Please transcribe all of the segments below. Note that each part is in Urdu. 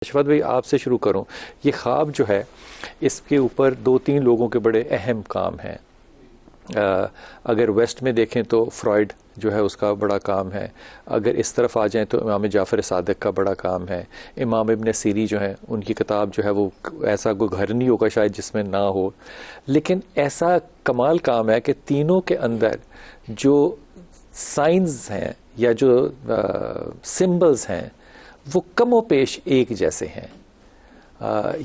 اشفت بھائی آپ سے شروع کروں. یہ خواب جو ہے اس کے اوپر دو تین لوگوں کے بڑے اہم کام ہیں. اگر ویسٹ میں دیکھیں تو فرائڈ جو ہے اس کا بڑا کام ہے. اگر اس طرف آ جائیں تو امام جعفر صادق کا بڑا کام ہے. امام ابن سیری جو ہیں ان کی کتاب جو ہے وہ ایسا کوئی گھر نہیں ہوگا شاید جس میں نہ ہو. لیکن ایسا کمال کام ہے کہ تینوں کے اندر جو سائنز ہیں یا جو سمبلز ہیں وہ کم و پیش ایک جیسے ہیں.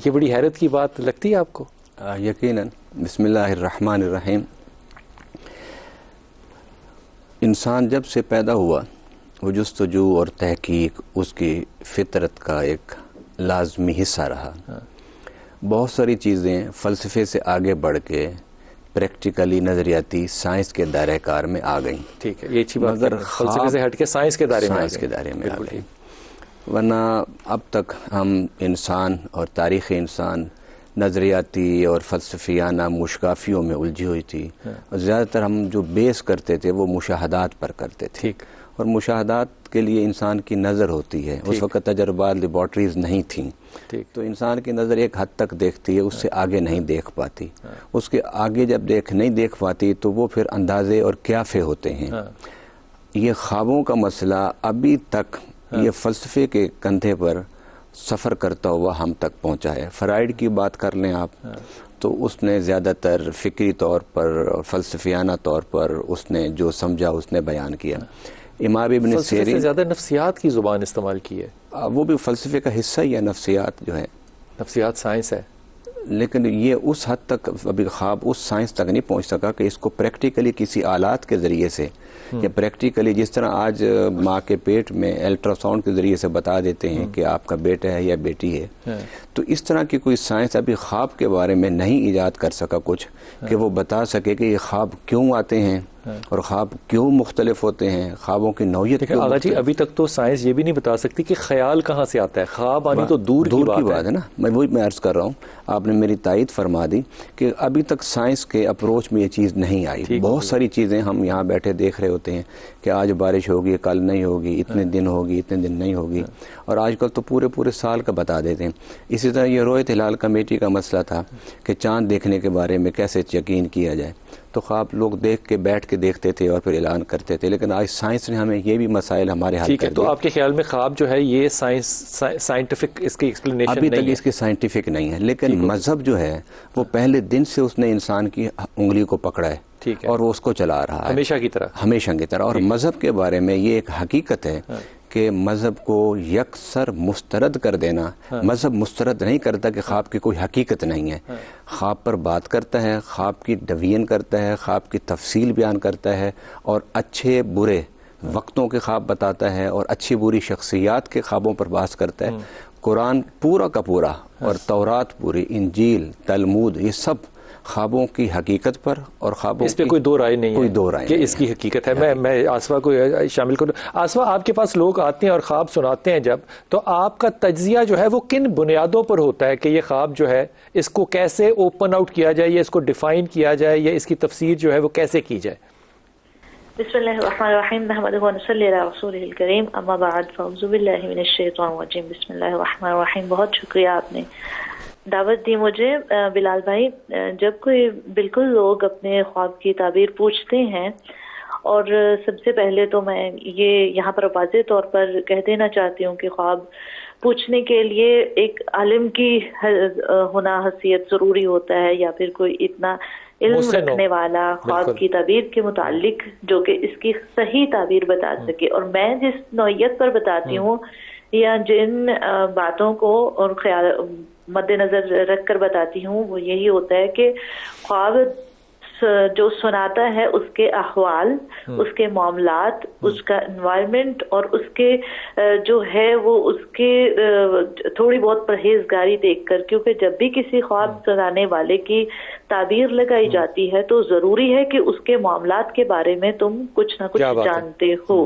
یہ بڑی حیرت کی بات لگتی ہے آپ کو؟ یقیناً. بسم اللہ الرحمن الرحیم. انسان جب سے پیدا ہوا وہ جستجو اور تحقیق اس کی فطرت کا ایک لازمی حصہ رہا. بہت ساری چیزیں فلسفے سے آگے بڑھ کے پریکٹیکلی نظریاتی سائنس کے دائرہ کار میں آ گئیں. ٹھیک ہے, یہ اچھی بات. مگر فلسفے سے ہٹ کے سائنس کے دائرے میں آ گئیں. ورنہ اب تک ہم انسان اور تاریخ انسان نظریاتی اور فلسفیانہ مشکافیوں میں الجھی ہوئی تھی. اور زیادہ تر ہم جو بیس کرتے تھے وہ مشاہدات پر کرتے تھے. اور مشاہدات کے لیے انسان کی نظر ہوتی ہے. اس وقت تجربات لیبارٹریز نہیں تھیں, تو انسان کی نظر ایک حد تک دیکھتی ہے, اس سے آگے نہیں دیکھ پاتی. اس کے آگے جب نہیں دیکھ پاتی تو وہ پھر اندازے اور قیافے ہوتے ہیں. یہ خوابوں کا مسئلہ ابھی تک یہ فلسفے کے کندھے پر سفر کرتا ہوا ہم تک پہنچا ہے. فرائڈ کی بات کر لیں آپ تو اس نے زیادہ تر فکری طور پر فلسفیانہ طور پر اس نے جو سمجھا اس نے بیان کیا. امام ابن سیرین سے زیادہ نفسیات کی زبان استعمال کی ہے. وہ بھی فلسفے کا حصہ ہی ہے. نفسیات جو ہے, نفسیات سائنس ہے, لیکن یہ اس حد تک ابھی خواب اس سائنس تک نہیں پہنچ سکا کہ اس کو پریکٹیکلی کسی آلات کے ذریعے سے یا پریکٹیکلی جس طرح آج ماں کے پیٹ میں الٹرا ساؤنڈ کے ذریعے سے بتا دیتے ہیں کہ آپ کا بیٹا ہے یا بیٹی ہے, تو اس طرح کی کوئی سائنس ابھی خواب کے بارے میں نہیں ایجاد کر سکا کچھ کہ وہ بتا سکے کہ یہ خواب کیوں آتے ہیں اور خواب کیوں مختلف ہوتے ہیں, خوابوں کی نوعیت کیوں آغا جی. ابھی تک تو سائنس یہ بھی نہیں بتا سکتی کہ خیال کہاں سے آتا ہے. خواب آنی تو دور کی بات ہے نا. میں عرض کر رہا ہوں, آپ نے میری تائید فرما دی کہ ابھی تک سائنس کے اپروچ میں یہ چیز نہیں آئی. بہت ساری چیزیں ہم یہاں بیٹھے دیکھ رہے ہوتے ہیں کہ آج بارش ہوگی, کل نہیں ہوگی, اتنے دن ہوگی, اتنے دن نہیں ہوگی, اور آج کل تو پورے سال کا بتا دیتے ہیں. اسی طرح یہ رویت ہلال کمیٹی کا مسئلہ تھا کہ چاند دیکھنے کے بارے میں کیسے یقین کیا جائے. تو خواب لوگ بیٹھ کے دیکھتے تھے اور پھر اعلان کرتے تھے, لیکن آج سائنس نے ہمیں یہ بھی مسائل ہمارے حل کر دیے. تو آپ کے خیال میں خواب جو ہے یہ سائنٹیفک اس کی ایکسپلینیشن ابھی تک اس کی سائنٹیفک نہیں ہے, لیکن مذہب جو ہے وہ پہلے دن سے اس نے انسان کی انگلی کو پکڑا ہے اور وہ اس کو چلا رہا ہے ہمیشہ کی طرح. اور مذہب کے بارے میں یہ ایک حقیقت ہے کہ مذہب کو یکسر مسترد کر دینا. مذہب مسترد نہیں کرتا کہ خواب کی کوئی حقیقت نہیں ہے. خواب پر بات کرتا ہے, خواب کی ڈویژن کرتا ہے, خواب کی تفصیل بیان کرتا ہے, اور اچھے برے وقتوں کے خواب بتاتا ہے, اور اچھی بری شخصیات کے خوابوں پر بحث کرتا ہے. قرآن پورا کا پورا اور تورات پوری, انجیل, تلمود, یہ سب خوابوں کی حقیقت پر اور خوابوں اس پہ کوئی دو رائے نہیں ہے کہ اس کی حقیقت ہے. میں آسوا کو شامل کروں. آسوا, آپ کے پاس لوگ آتے ہیں اور خواب سناتے ہیں جب, تو آپ کا تجزیہ جو ہے وہ کن بنیادوں پر ہوتا ہے کہ یہ خواب جو ہے اس کو کیسے اوپن آؤٹ کیا جائے, یا اس کو ڈیفائن کیا جائے, یا اس کی تفسیر جو ہے وہ کیسے کی جائے؟ بسم اللہ الرحمن الرحیم. نحمده ونصلی علی رسولہ الکریم. اما بعد فاعوذ باللہ من الشیطان الرجیم. بسم اللہ الرحمن الرحیم. بہت شکریہ آپ نے دعوت دی مجھے. بلال بھائی, جب کوئی بالکل لوگ اپنے خواب کی تعبیر پوچھتے ہیں, اور سب سے پہلے تو میں یہ یہاں پر واضح طور پر کہہ دینا چاہتی ہوں کہ خواب پوچھنے کے لیے ایک عالم کی ہونا حیثیت ضروری ہوتا ہے, یا پھر کوئی اتنا علم رکھنے والا خواب کی تعبیر کے متعلق جو کہ اس کی صحیح تعبیر بتا سکے. اور میں جس نوعیت پر بتاتی ہوں یا جن باتوں کو اور خیال مد نظر رکھ کر بتاتی ہوں, وہ یہی ہوتا ہے کہ خواب جو سناتا ہے اس کے احوال, اس کے معاملات, اس کا انوائرمنٹ, اور اس کے جو ہے وہ اس کے تھوڑی بہت پرہیزگاری دیکھ کر, کیونکہ جب بھی کسی خواب سنانے والے کی تعبیر لگائی جاتی ہے تو ضروری ہے کہ اس کے معاملات کے بارے میں تم کچھ نہ کچھ جانتے ہو,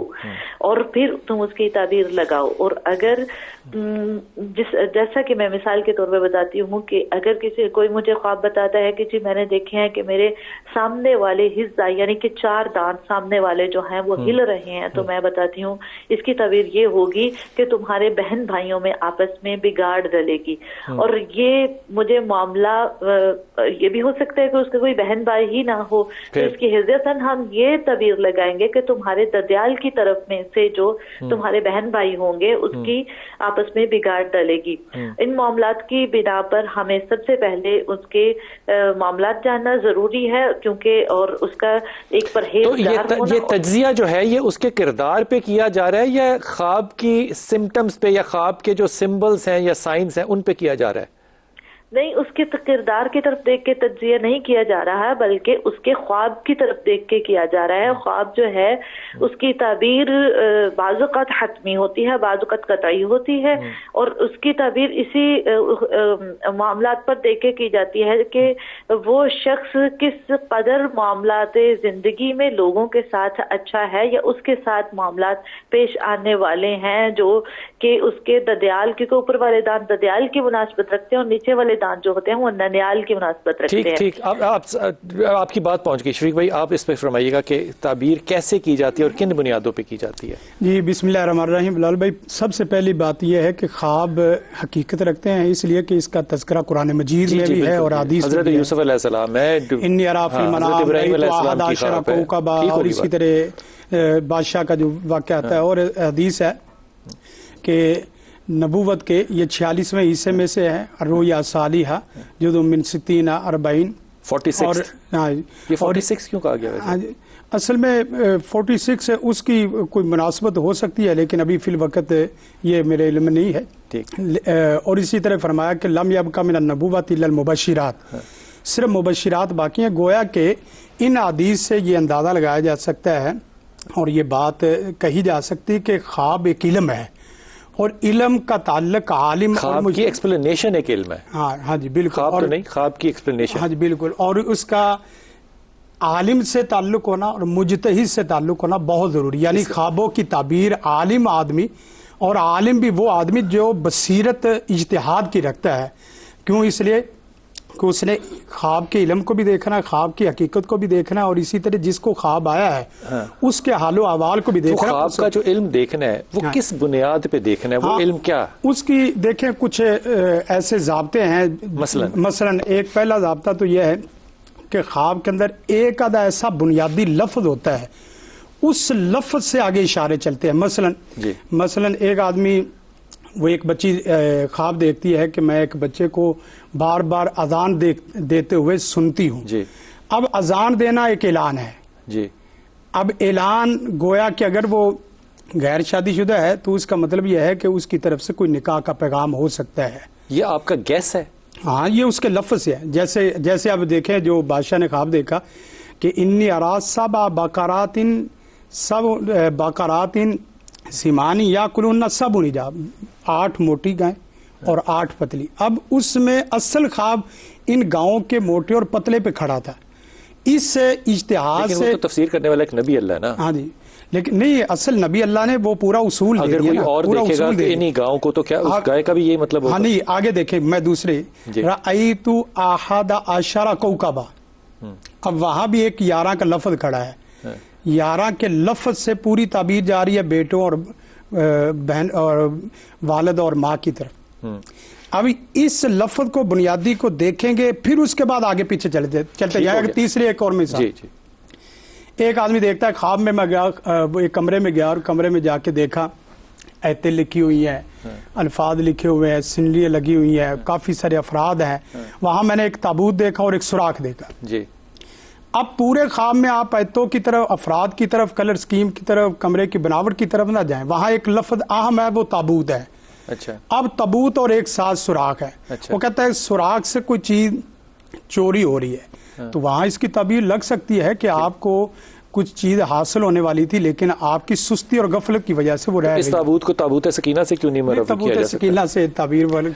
اور پھر تم اس کی تعبیر لگاؤ. اور اگر جیسا کہ میں مثال کے طور پہ بتاتی ہوں کہ اگر کوئی مجھے خواب بتاتا ہے کہ جی میں نے دیکھے ہیں کہ میرے سامنے والے حصہ یعنی کہ 4 دانت سامنے والے جو ہیں وہ ہل رہے ہیں، تو میں بتاتی ہوں اس کی تعبیر یہ ہوگی کہ تمہارے بہن بھائیوں میں آپس میں بگاڑ ڈلے گی. اور یہ مجھے معاملہ یہ بھی ہو سکتا ہے کہ اس کا کوئی بہن بھائی ہی نہ ہو، تو اس کی حضرتاً ہم یہ تعبیر لگائیں گے کہ تمہارے ددیال کی طرف میں سے جو تمہارے بہن بھائی ہوں گے اس کی آپس میں بگاڑ ڈلے گی. ان معاملات کی بنا پر ہمیں سب سے پہلے اس کے معاملات جاننا ضروری ہے، کیونکہ اور اس کا ایک پرہیزگار ہونا. یہ تجزیہ جو ہے یہ اس کے کردار پہ کیا جا رہا ہے یا خواب کی سمٹمز پہ یا خواب کے جو سمبلز ہیں یا سائنز ہیں ان پہ کیا جا رہا ہے؟ نہیں، اس کے کردار کی طرف دیکھ کے تجزیہ نہیں کیا جا رہا ہے، بلکہ اس کے خواب کی طرف دیکھ کے کیا جا رہا ہے. خواب جو ہے اس کی تعبیر بعض اوقات حتمی ہوتی ہے، بعض اوقات قطعی ہوتی ہے، اور اس کی تعبیر اسی معاملات پر دیکھ کے کی جاتی ہے کہ وہ شخص کس قدر معاملات زندگی میں لوگوں کے ساتھ اچھا ہے یا اس کے ساتھ معاملات پیش آنے والے ہیں جو کہ اس کے ددیال کے اوپر والے دانت ددیال کی مناسبت رکھتے ہیں اور نیچے والے دانت جو ہوتے ہیں وہ ننیال کی مناسبت رکھتے ہیں. ٹھیک آپ کی بات پہنچ گئی. شفیق بھائی آپ اس پہ فرمائیے گا کہ تعبیر کیسے کی جاتی ہے اور کن بنیادوں پہ کی جاتی ہے؟ جی بسم اللہ الرحمن الرحیم. بلال بھائی سب سے پہلی بات یہ ہے کہ خواب حقیقت رکھتے ہیں اس لیے کہ اس کا تذکرہ قرآن مجید میں بھی ہے اور حدیث حضرت یوسف علیہ السلام ہے، انی ارا فی المنام ابراہیم علیہ السلام کی خواب ہے، اور اسی طرح بادشاہ کا جو واقعہ آتا ہے. اور حدیث ہے کہ نبوت کے یہ 46ویں حصے میں سے ہے رویا صالحہ جو من 60 40 46. یہ 46 کیوں کہا گیا ہے؟ اصل میں 46 اس کی کوئی مناسبت ہو سکتی ہے لیکن ابھی فی الوقت یہ میرے علم نہیں ہے. اور اسی طرح فرمایا کہ لم یبقى من النبوۃ الا المبشرات، صرف مبشرات باقی ہیں. گویا کہ ان حدیث سے یہ اندازہ لگایا جا سکتا ہے اور یہ بات کہی جا سکتی کہ خواب ایک علم ہے اور علم کا تعلق عالم خواب کی ایکسپلینیشن ایک علم ہے. ہاں جی بالکل. خواب تو نہیں، خواب کی ایکسپلینیشن. ہاں جی بالکل. اور اس کا عالم سے تعلق ہونا اور مجتہد سے تعلق ہونا بہت ضروری، یعنی خوابوں کی تعبیر عالم آدمی، اور عالم بھی وہ آدمی جو بصیرت اجتہاد کی رکھتا ہے. کیوں؟ اس لیے کہ اس نے خواب کے علم کو بھی دیکھنا ہے، خواب کی حقیقت کو بھی دیکھنا ہے، اور اسی طرح جس کو خواب آیا ہے اس کے حال و احوال کو بھی دیکھنا ہے. خواب کا جو علم دیکھنا ہے وہ کس بنیاد پہ دیکھنا ہے؟ وہ علم کیا اس کی دیکھیں کچھ ایسے ضابطے ہیں. مثلا ایک پہلا ضابطہ تو یہ ہے کہ خواب کے اندر ایک آدھا ایسا بنیادی لفظ ہوتا ہے، اس لفظ سے آگے اشارے چلتے ہیں. مثلا ایک آدمی وہ ایک بچی خواب دیکھتی ہے کہ میں ایک بچے کو بار بار اذان دیتے ہوئے سنتی ہوں. اب اذان دینا ایک اعلان ہے. اب اعلان گویا کہ اگر وہ غیر شادی شدہ ہے تو اس کا مطلب یہ ہے کہ اس کی طرف سے کوئی نکاح کا پیغام ہو سکتا ہے. یہ آپ کا گیس ہے؟ ہاں یہ اس کے لفظ سے ہے. جیسے اب دیکھیں جو بادشاہ نے خواب دیکھا کہ انی اراس سبع بقرات سیمانی یا کلون سب نجاب، 8 موٹی گائیں اور 8 پتلی. اب اس میں اصل خواب ان گاؤں کے موٹے اور پتلے پہ کھڑا تھا. اس اجتہاد سے تو تفسیر کرنے والا ایک نبی اللہ ہے نا. ہاں جی لیکن نہیں، اصل نبی اللہ نے وہ پورا اصول دے دیا. اگر کوئی اور دیکھے گا کہ انہی گاؤں کو تو کیا اس گائے کا بھی یہی مطلب ہوگا؟ ہاں نہیں آگے دیکھیں میں دوسرے رأیت احد عشر کوكبا. اب وہاں بھی ایک 11 کا لفظ کھڑا ہے. 11 کے لفظ سے پوری تعبیر جا رہی ہے بیٹوں اور بہن اور والد اور ماں کی طرف. اب اس لفظ کو بنیادی کو دیکھیں گے پھر اس کے بعد آگے پیچھے چلتے جائے گا. تیسری ایک اور مثال، ایک آدمی دیکھتا ہے خواب میں گیا ایک کمرے میں گیا اور کمرے میں جا کے دیکھا ایتیں لکھی ہوئی ہیں، الفاظ لکھے ہوئے ہیں، سنلیاں لگی ہوئی ہیں، کافی سارے افراد ہیں. وہاں میں نے ایک تابوت دیکھا اور ایک سوراخ دیکھا. اب پورے خواب میں آپ ایتوں کی طرف، افراد کی طرف، کلر سکیم کی طرف، کمرے کی بناوٹ کی طرف نہ جائیں. وہاں ایک لفظ اہم ہے وہ تابوت ہے. اب تابوت اور ایک ساتھ سوراخ ہے. وہ کہتا ہے سوراخ سے کوئی چیز چوری ہو رہی ہے. تو وہاں اس کی تعبیر لگ سکتی ہے کہ آپ کو کچھ چیز حاصل ہونے والی تھی لیکن آپ کی سستی اور غفلت کی وجہ سے وہ رہ گئی. اس تابوت کو تابوت سکینہ سے کیوں نہیں معرفی کیا جا سکتا؟ تابوت سکینہ سے تعبیر